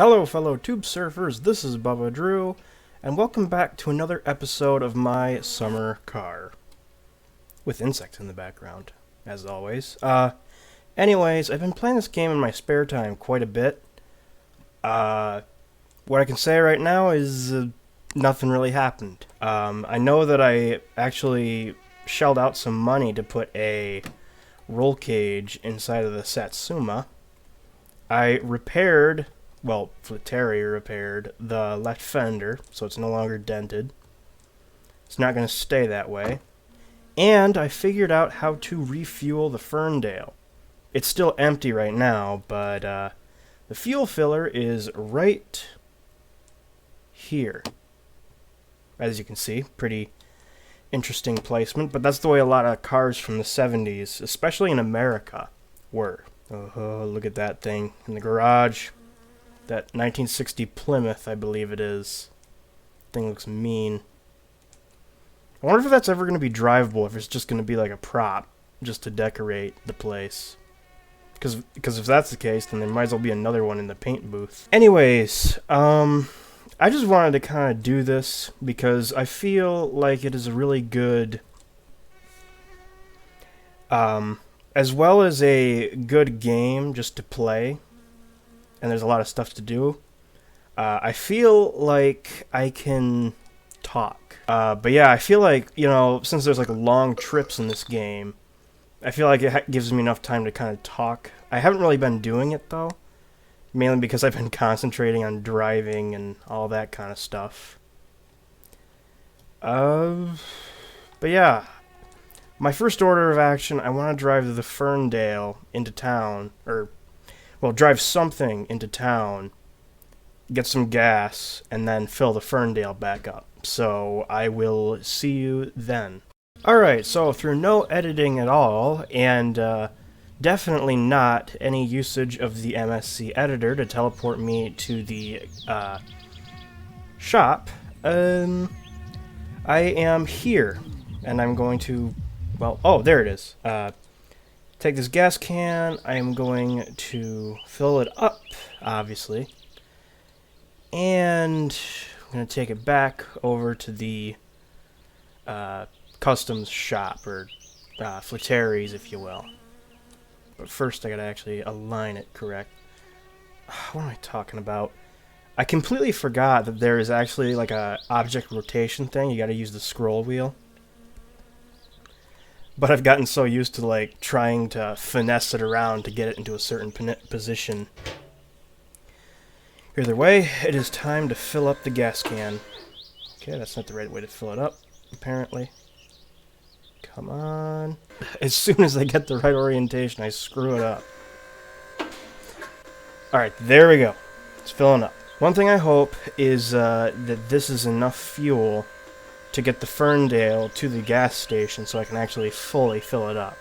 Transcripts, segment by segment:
Hello fellow tube surfers, this is Bubba Drew, and welcome back to another episode of my summer car. With insects in the background, as always. Anyways, I've been playing this game in my spare time quite a bit. What I can say right now is nothing really happened. I know that I actually shelled out some money to put a roll cage inside of the Satsuma. I repaired... well, Flatteri repaired the left fender, so it's no longer dented. It's not going to stay that way. And I figured out how to refuel the Ferndale. It's still empty right now, but the fuel filler is right here. As you can see, pretty interesting placement, but that's the way a lot of cars from the 70s, especially in America, were. Oh, look at that thing in the garage. That 1960 Plymouth, I believe it is. Thing looks mean. I wonder if that's ever going to be drivable, if it's just going to be like a prop, just to decorate the place. Because if that's the case, then there might as well be another one in the paint booth. Anyways, I just wanted to kind of do this because I feel like it is a really good... as well as a good game just to play, and there's a lot of stuff to do, I feel like I can talk. But yeah, I feel like, you know, since there's like long trips in this game, I feel like it gives me enough time to kind of talk. I haven't really been doing it, though, mainly because I've been concentrating on driving and all that kind of stuff. But yeah, my first order of action, I want to drive the Ferndale into town, or... well, drive something into town, get some gas, and then fill the Ferndale back up. So I will see you then. Alright, so through no editing at all, and definitely not any usage of the MSC editor to teleport me to the shop, I am here, and I'm going to, well, oh, there it is. Take this gas can, I am going to fill it up, obviously, and I'm going to take it back over to the customs shop, or Flatteri's, if you will. But first I gotta actually align it correct. What am I talking about? I completely forgot that there is actually like a object rotation thing. You gotta use the scroll wheel. But I've gotten so used to, like, trying to finesse it around to get it into a certain position. Either way, it is time to fill up the gas can. Okay, that's not the right way to fill it up, apparently. Come on. As soon as I get the right orientation, I screw it up. Alright, there we go. It's filling up. One thing I hope is that this is enough fuel to get the Ferndale to the gas station so I can actually fully fill it up.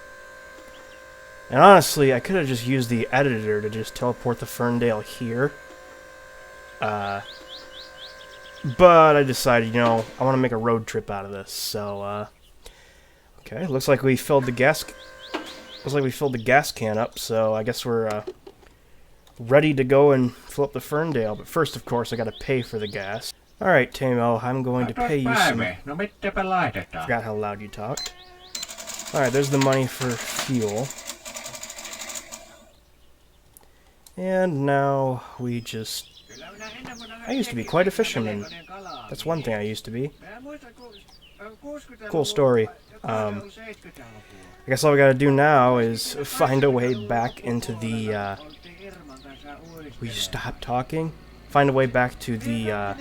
And honestly, I could have just used the editor to just teleport the Ferndale here. But I decided, you know, I want to make a road trip out of this, so, okay, looks like we filled the gas can up, so I guess we're, ready to go and fill up the Ferndale. But first, of course, I gotta pay for the gas. Alright, Tamo, I'm going to pay you some... Forgot how loud you talked. Alright, there's the money for fuel. And now we just... I used to be quite a fisherman. That's one thing I used to be. Cool story. I guess all we gotta do now is find a way back into the... Will you stop talking? Find a way back to the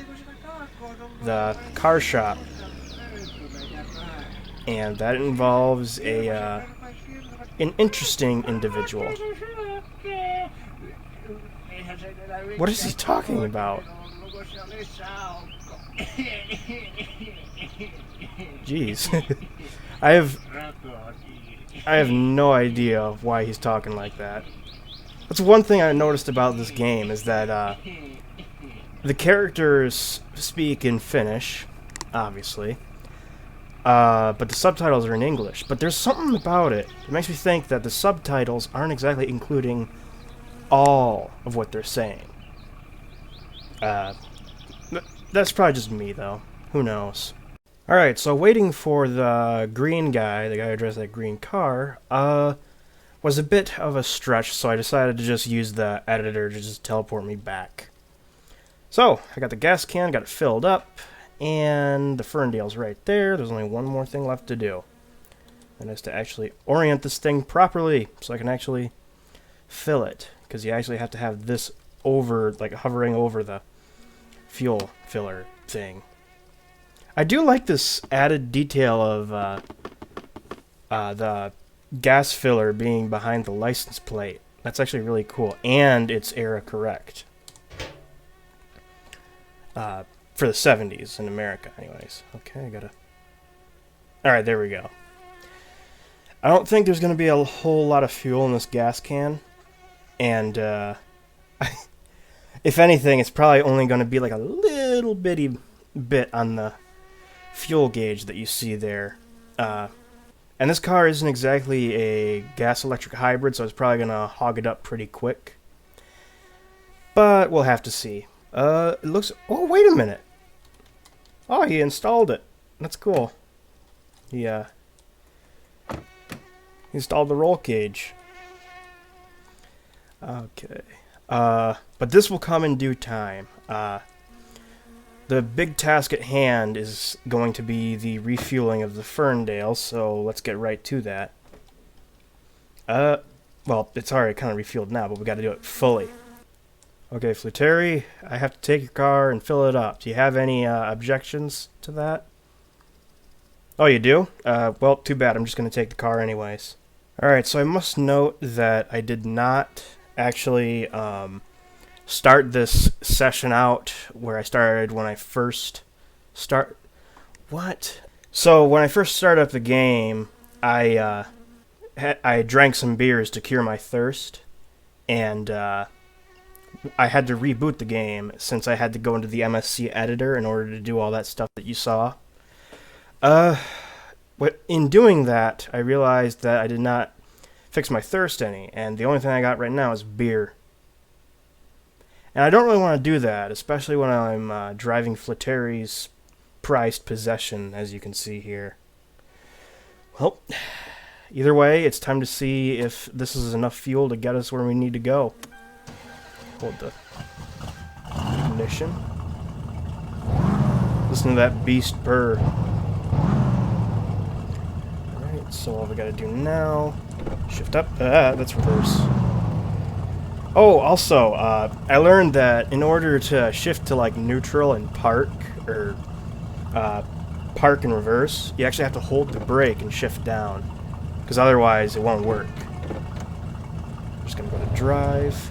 car shop, and that involves a an interesting individual. What is he talking about? Jeez. I have no idea why he's talking like that. That's one thing I noticed about this game, is that the characters speak in Finnish, obviously, but the subtitles are in English. But there's something about it. It makes me think that the subtitles aren't exactly including all of what they're saying. Uh, that's probably just me, though. Who knows? Alright, so waiting for the green guy, the guy who drives that green car, was a bit of a stretch, so I decided to just use the editor to just teleport me back. So, I got the gas can, got it filled up, and the Ferndale's right there. There's only one more thing left to do. And that's to actually orient this thing properly, so I can actually fill it. Because you actually have to have this over, like hovering over the fuel filler thing. I do like this added detail of the gas filler being behind the license plate. That's actually really cool, and it's era correct. For the 70s in America, anyways. Okay, I gotta... Alright, there we go. I don't think there's gonna be a whole lot of fuel in this gas can, and if anything, it's probably only gonna be like a little bitty bit on the fuel gauge that you see there. And this car isn't exactly a gas-electric hybrid, so it's probably going to hog it up pretty quick. But we'll have to see. It looks... Oh, wait a minute! Oh, he installed it. That's cool. He installed the roll cage. Okay. But this will come in due time. The big task at hand is going to be the refueling of the Ferndale, so let's get right to that. Well, it's already kind of refueled now, but we got to do it fully. Okay, Fluteri, I have to take your car and fill it up. Do you have any objections to that? Oh, you do? Well, too bad. I'm just going to take the car anyways. Alright, so I must note that I did not actually start this session out where I started when I first What? So when I first started up the game, I drank some beers to cure my thirst, and I had to reboot the game since I had to go into the MSC editor in order to do all that stuff that you saw. In doing that, I realized that I did not fix my thirst any, and the only thing I got right now is beer. And I don't really want to do that, especially when I'm driving Fluteri's prized possession, as you can see here. Well, either way, it's time to see if this is enough fuel to get us where we need to go. Hold the ignition. Listen to that beast purr. Alright, so all we gotta do now... Shift up. That's reverse. Oh, also, I learned that in order to shift to, like, neutral and park, or park and reverse, you actually have to hold the brake and shift down, because otherwise it won't work. I'm just going to go to drive.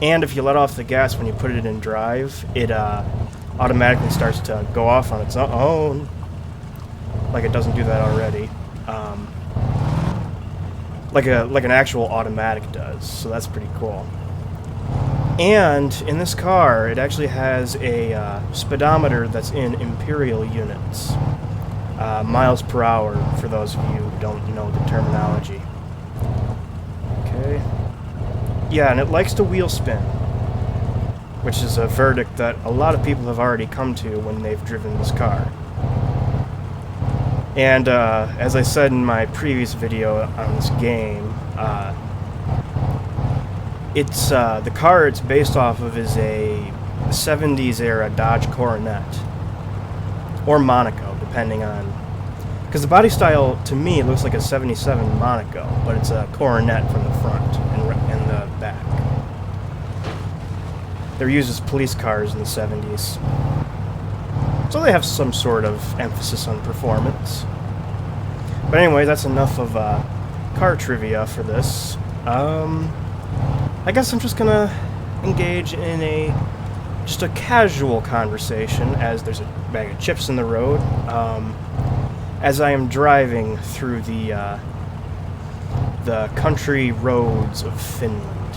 And if you let off the gas when you put it in drive, it automatically starts to go off on its own, like it doesn't do that already. Like an actual automatic does, so that's pretty cool. And in this car, it actually has a speedometer that's in imperial units, miles per hour, for those of you who don't know the terminology. Okay. Yeah, and it likes to wheel spin, which is a verdict that a lot of people have already come to when they've driven this car. And as I said in my previous video on this game, it's the car it's based off of is a 70s era Dodge Coronet, or Monaco, depending on... Because the body style, to me, looks like a 77 Monaco, but it's a Coronet from the front and the back. They're used as police cars in the 70s. So they have some sort of emphasis on performance. But anyway, that's enough of car trivia for this. I guess I'm just gonna engage in just a casual conversation, as there's a bag of chips in the road, as I am driving through the country roads of Finland.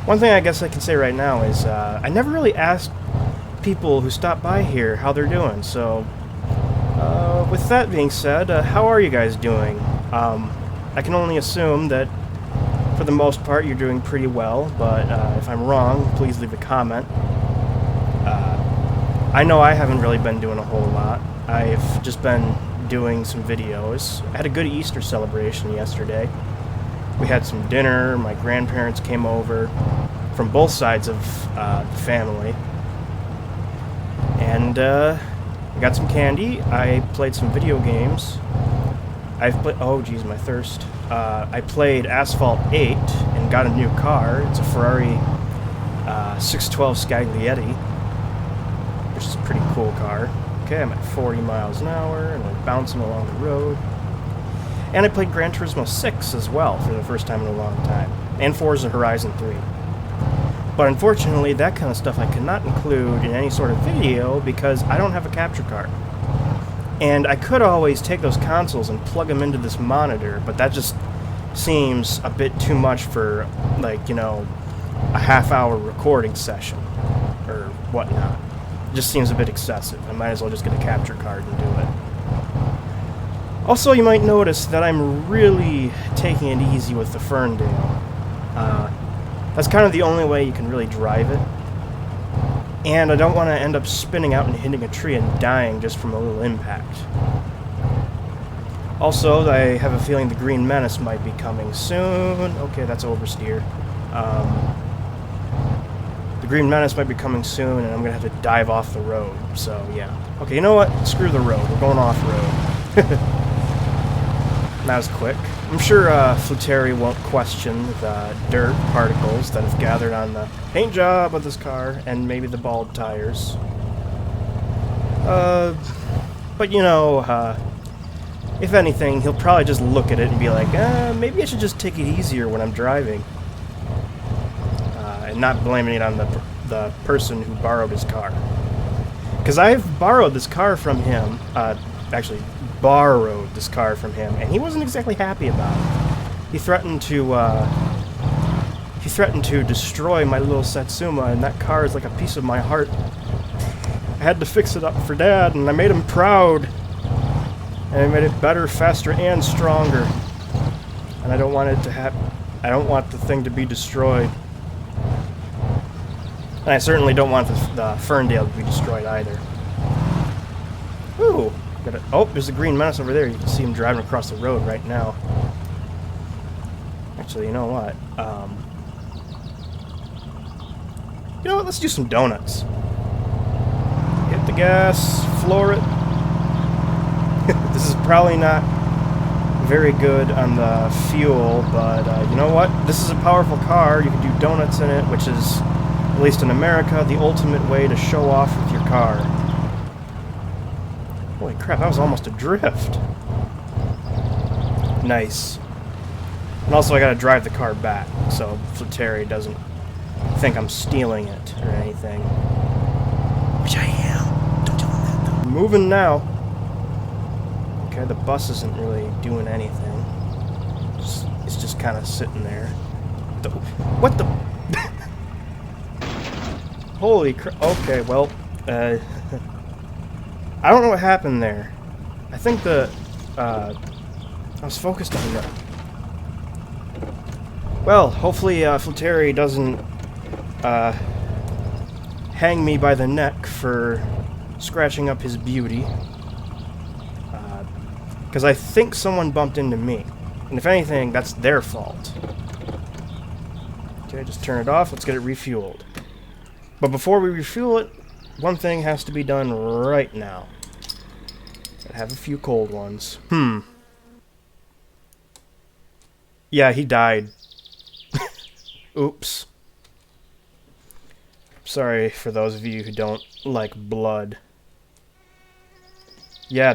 One thing I guess I can say right now is I never really asked people who stop by here how they're doing, so with that being said, how are you guys doing? I can only assume that For the most part, you're doing pretty well, but if I'm wrong, please leave a comment. I know I haven't really been doing a whole lot. I've just been doing some videos. I had a good Easter celebration yesterday. We had some dinner, my grandparents came over from both sides of the family. And I got some candy, I played some video games. Oh geez, my thirst. I played Asphalt 8 and got a new car. It's a Ferrari 612 Scaglietti, which is a pretty cool car. Okay, I'm at 40 miles an hour, and we're bouncing along the road. And I played Gran Turismo 6 as well for the first time in a long time. And Forza Horizon 3. But unfortunately, that kind of stuff I cannot include in any sort of video because I don't have a capture card. And I could always take those consoles and plug them into this monitor, but that just seems a bit too much for, like, you know, a half-hour recording session or whatnot. It just seems a bit excessive. I might as well just get a capture card and do it. Also, you might notice that I'm really taking it easy with the Ferndale. That's kind of the only way you can really drive it. And I don't want to end up spinning out and hitting a tree and dying just from a little impact. Also, I have a feeling the Green Menace might be coming soon. Okay, that's oversteer. The Green Menace might be coming soon, and I'm going to have to dive off the road. So, yeah. Okay, you know what? Screw the road. We're going off-road. Not as quick. I'm sure Fluteri won't question the dirt particles that have gathered on the paint job of this car, and maybe the bald tires. But you know, if anything, he'll probably just look at it and be like, maybe I should just take it easier when I'm driving. And not blaming it on the person who borrowed his car. Because I've borrowed this car from him, actually borrowed this car from him, and he wasn't exactly happy about it. He threatened to destroy my little Satsuma, and that car is like a piece of my heart. I had to fix it up for Dad, and I made him proud. And I made it better, faster, and stronger. And I don't want it to I don't want the thing to be destroyed. And I certainly don't want the Ferndale to be destroyed either. Ooh. Oh, there's a Green Menace over there. You can see him driving across the road right now. Actually, you know what? You know what? Let's do some donuts. Hit the gas, floor it. This is probably not very good on the fuel, but you know what? This is a powerful car. You can do donuts in it, which is, at least in America, the ultimate way to show off with your car. Holy crap, that was almost a drift. Nice. And also I gotta drive the car back, so Fluteri doesn't think I'm stealing it or anything. Which I am. Don't tell him that, though. Moving now. Okay, the bus isn't really doing anything. It's just kind of sitting there. What the... Holy crap. Okay, well, I don't know what happened there. I think I was focused on that. Well, hopefully Fluteri doesn't hang me by the neck for scratching up his beauty. Because I think someone bumped into me. And if anything, that's their fault. Okay, just turn it off. Let's get it refueled. But before we refuel it, one thing has to be done right now. I have a few cold ones. Yeah, he died. Oops. Sorry for those of you who don't like blood. Yeah,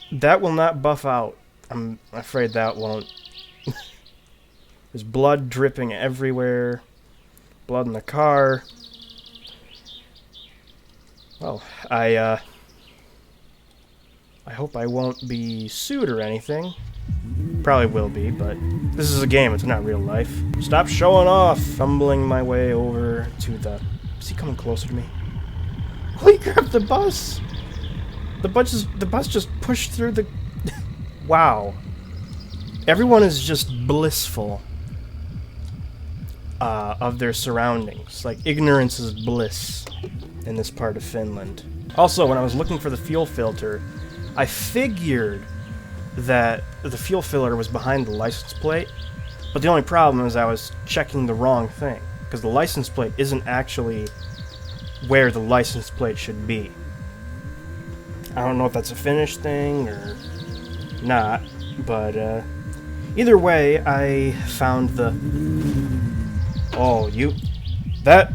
that will not buff out. I'm afraid that won't. There's blood dripping everywhere. Blood in the car. Well, I hope I won't be sued or anything. Probably will be, but this is a game, it's not real life. Stop showing off! Fumbling my way over to the... Is he coming closer to me? Holy crap, the bus! The bus just pushed through the... Wow. Everyone is just blissful. of their surroundings. Like, ignorance is bliss in this part of Finland. Also, when I was looking for the fuel filter, I figured that the fuel filter was behind the license plate, but the only problem is I was checking the wrong thing, because the license plate isn't actually where the license plate should be. I don't know if that's a Finnish thing or not, but either way, I found the... Oh, you... That...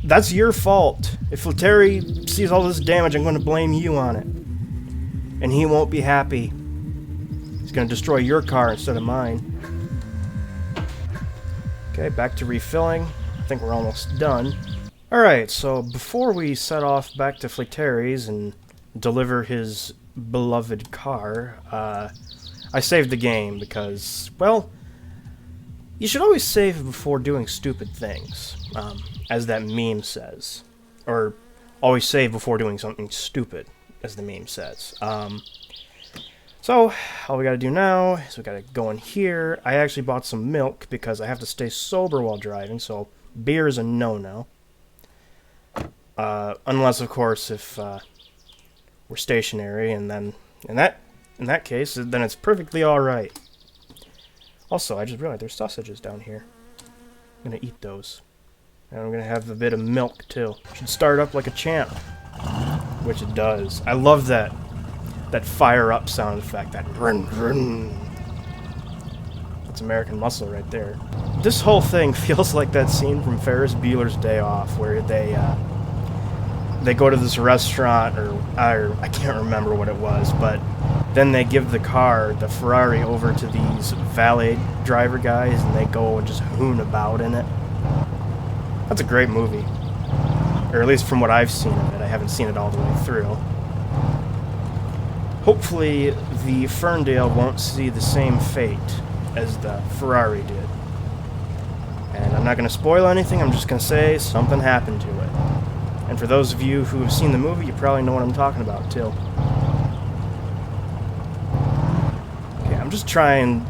That's your fault. If Leteri sees all this damage, I'm going to blame you on it. And he won't be happy. He's going to destroy your car instead of mine. Okay, back to refilling. I think we're almost done. Alright, so before we set off back to Fleteri's and deliver his beloved car, I saved the game because, well, you should always save before doing stupid things, as that meme says. Or, always save before doing something stupid, as the meme says. So, all we gotta do now is we gotta go in here. I actually bought some milk because I have to stay sober while driving, so beer is a no-no. Unless, of course, if we're stationary, and then in that case, then it's perfectly alright. Also, I just realized there's sausages down here. I'm gonna eat those. And I'm gonna have a bit of milk, too. Should start up like a champ. Which it does. I love that fire-up sound effect, that run, run. That's American Muscle right there. This whole thing feels like that scene from Ferris Bueller's Day Off, where they go to this restaurant, or I can't remember what it was, but then they give the Ferrari, over to these valet driver guys, and they go and just hoon about in it. That's a great movie. Or at least from what I've seen of it. I haven't seen it all the way through. Hopefully, the Ferndale won't see the same fate as the Ferrari did. And I'm not going to spoil anything, I'm just going to say something happened to it. And for those of you who have seen the movie, you probably know what I'm talking about, too. Okay, I'm just trying...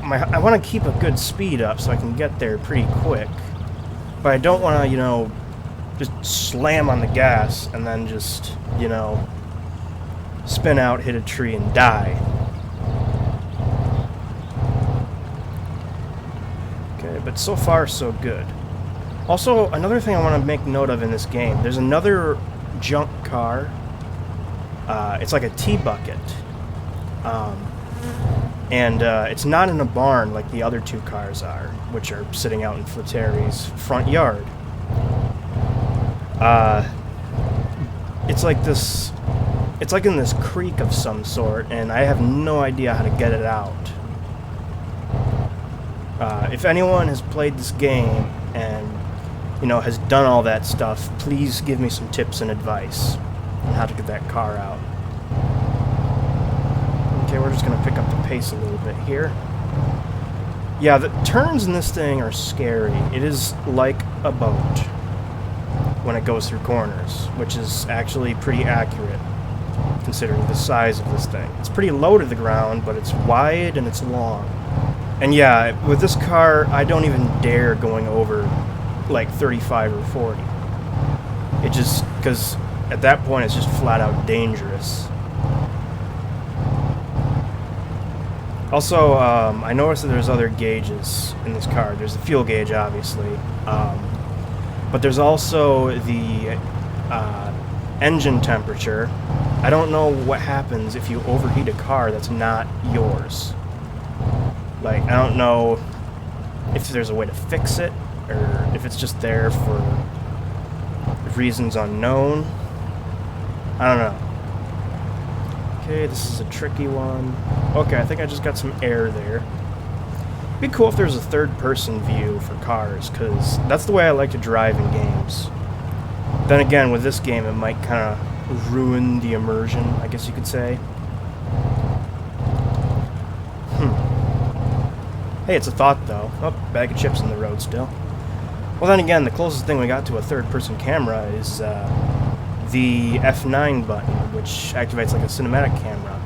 I want to keep a good speed up so I can get there pretty quick. But I don't want to, just slam on the gas and then just, spin out, hit a tree, and die. Okay, but so far, so good. Also, another thing I want to make note of in this game, there's another junk car. It's like a tea bucket. And it's not in a barn like the other two cars are, which are sitting out in Fleteri's front yard. It's like this... It's like in this creek of some sort, and I have no idea how to get it out. If anyone has played this game and, has done all that stuff, please give me some tips and advice on how to get that car out. Okay, we're just going to pick up the pace a little bit here. Yeah, the turns in this thing are scary. It is like a boat when it goes through corners, which is actually pretty accurate, considering the size of this thing. It's pretty low to the ground, but it's wide and it's long. And yeah, with this car, I don't even dare going over like 35 or 40. It just, because at that point it's just flat out dangerous. Also, I noticed that there's other gauges in this car. There's the fuel gauge, obviously, but there's also the engine temperature. I don't know what happens if you overheat a car that's not yours. Like, I don't know if there's a way to fix it, or if it's just there for reasons unknown. I don't know. Okay, this is a tricky one. Okay, I think I just got some air there. It'd be cool if there's a third-person view for cars, because that's the way I like to drive in games. Then again, with this game, it might kind of ruin the immersion, I guess you could say. Hey, it's a thought, though. Oh, bag of chips in the road still. Well, then again, the closest thing we got to a third-person camera is the F9 button, which activates like a cinematic camera.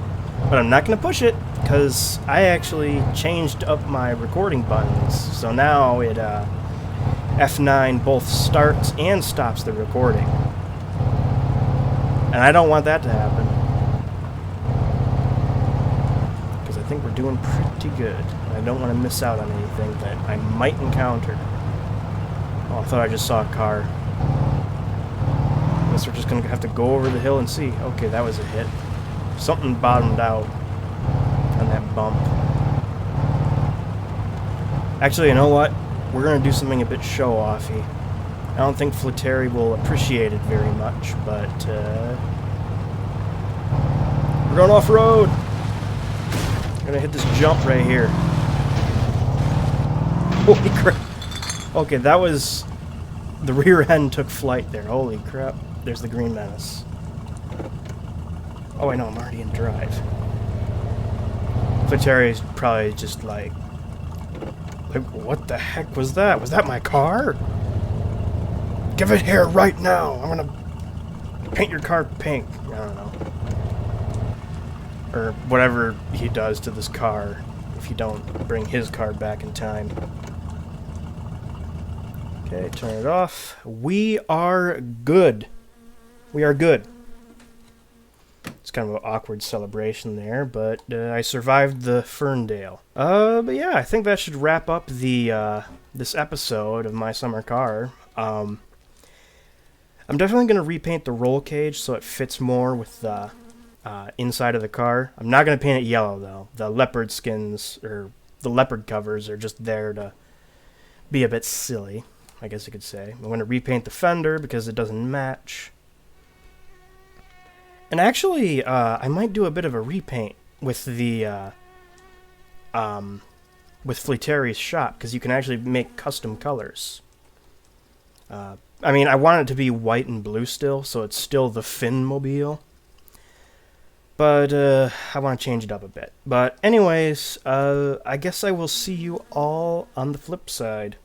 But I'm not going to push it, because I actually changed up my recording buttons. So now it, F9 both starts and stops the recording. And I don't want that to happen. Because I think we're doing pretty good. I don't want to miss out on anything that I might encounter. Oh, I thought I just saw a car. Guess we're just going to have to go over the hill and see. Okay, that was a hit. Something bottomed out on that bump. Actually, you know what? We're going to do something a bit show-offy. I don't think Flatteri will appreciate it very much, but we're going off-road! I'm going to hit this jump right here. Holy crap. Okay, that was... The rear end took flight there. Holy crap. There's the Green Menace. Oh, I know, I'm already in drive. Flatteri is probably just like, what the heck was that? Was that my car? Give it here right now! I'm gonna paint your car pink. I don't know. Or whatever he does to this car if you don't bring his car back in time. Okay, turn it off. We are good. We are good. It's kind of an awkward celebration there, but I survived the Ferndale. But yeah, I think that should wrap up the this episode of My Summer Car. I'm definitely going to repaint the roll cage so it fits more with the inside of the car. I'm not going to paint it yellow, though. The leopard skins, or the leopard covers, are just there to be a bit silly, I guess you could say. I'm going to repaint the fender because it doesn't match. And actually, I might do a bit of a repaint with the, with Flatteri's shop, because you can actually make custom colors. I mean, I want it to be white and blue still, so it's still the Finnmobile. But, I want to change it up a bit. But anyways, I guess I will see you all on the flip side.